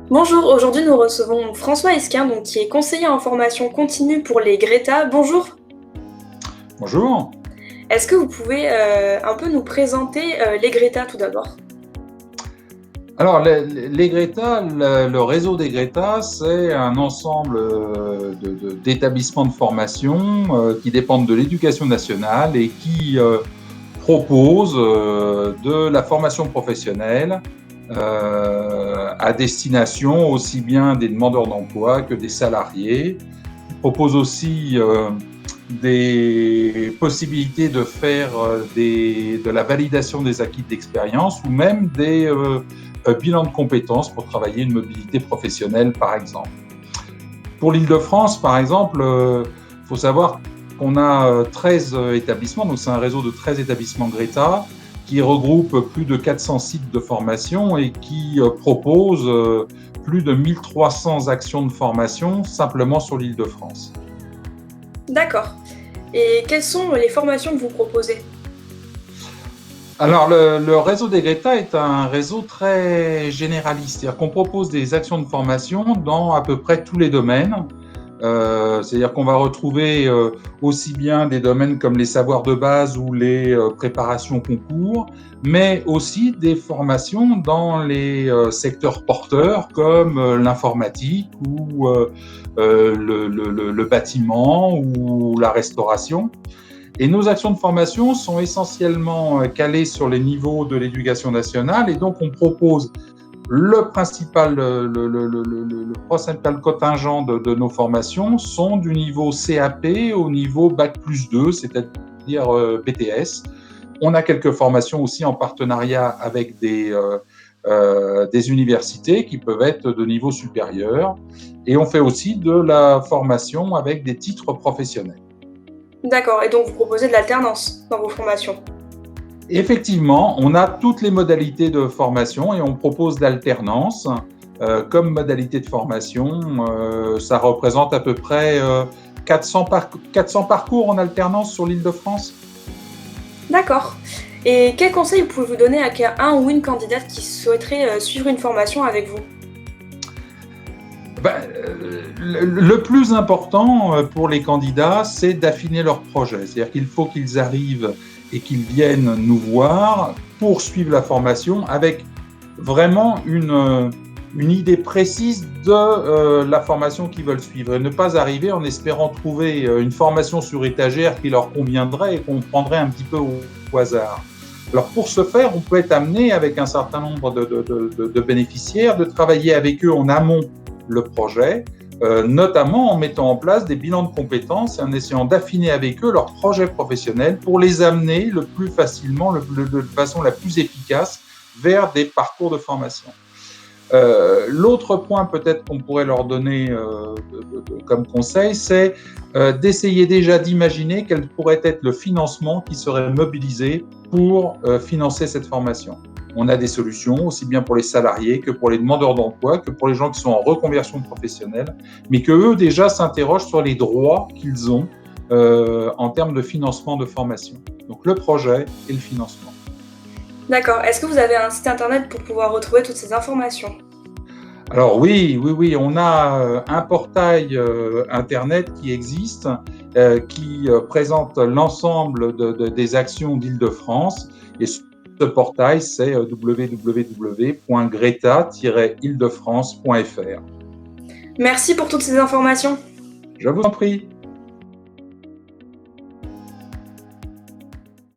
Bonjour, aujourd'hui nous recevons François Esquin, qui est conseiller en formation continue pour les Greta. Bonjour, Bonjour. est-ce que vous pouvez un peu nous présenter les Greta tout d'abord? Alors, les Greta, le réseau des Greta, c'est un ensemble d'établissements de formation qui dépendent de l'éducation nationale et qui proposent de la formation professionnelle à destination aussi bien des demandeurs d'emploi que des salariés. Ils proposent aussi des possibilités de faire de la validation des acquis d'expérience ou même des bilans de compétences pour travailler une mobilité professionnelle, par exemple. Pour l'Île-de-France, par exemple, faut savoir qu'on a 13 établissements, donc c'est un réseau de 13 établissements Greta qui regroupe plus de 400 sites de formation et qui propose plus de 1300 actions de formation simplement sur l'Île-de-France. D'accord. Et quelles sont les formations que vous proposez? Alors, le réseau des Greta est un réseau très généraliste, c'est-à-dire qu'on propose des actions de formation dans à peu près tous les domaines. C'est-à-dire qu'on va retrouver aussi bien des domaines comme les savoirs de base ou les préparations concours, mais aussi des formations dans les secteurs porteurs comme l'informatique ou le bâtiment ou la restauration. Et nos actions de formation sont essentiellement calées sur les niveaux de l'éducation nationale et donc on propose le principal contingent de nos formations sont du niveau CAP au niveau Bac+2, c'est-à-dire BTS. On a quelques formations aussi en partenariat avec des universités qui peuvent être de niveau supérieur. Et on fait aussi de la formation avec des titres professionnels. D'accord, et donc vous proposez de l'alternance dans vos formations. Effectivement, on a toutes les modalités de formation et on propose l'alternance comme modalité de formation. Ça représente à peu près 400 parcours en alternance sur l'Île-de-France. D'accord. Et quel conseil vous pouvez vous donner à un ou une candidate qui souhaiterait suivre une formation avec vous? Le plus important pour les candidats, c'est d'affiner leur projet. C'est-à-dire qu'il faut qu'ils arrivent et qu'ils viennent nous voir pour suivre la formation avec vraiment une idée précise de la formation qu'ils veulent suivre et ne pas arriver en espérant trouver une formation sur étagère qui leur conviendrait et qu'on prendrait un petit peu au hasard. Alors pour ce faire, on peut être amené avec un certain nombre de bénéficiaires de travailler avec eux en amont le projet, notamment en mettant en place des bilans de compétences et en essayant d'affiner avec eux leur projet professionnel pour les amener le plus facilement, de façon la plus efficace vers des parcours de formation. L'autre point peut-être qu'on pourrait leur donner comme conseil, c'est d'essayer déjà d'imaginer quel pourrait être le financement qui serait mobilisé pour financer cette formation. On a des solutions aussi bien pour les salariés que pour les demandeurs d'emploi, que pour les gens qui sont en reconversion professionnelle, mais qu'eux déjà s'interrogent sur les droits qu'ils ont en termes de financement de formation. Donc le projet et le financement. D'accord. Est-ce que vous avez un site internet pour pouvoir retrouver toutes ces informations? Alors oui, on a un portail internet qui existe, qui présente l'ensemble des actions d'Île-de-France. Et ce portail, c'est www.greta-île-de-france.fr. Merci pour toutes ces informations. Je vous en prie.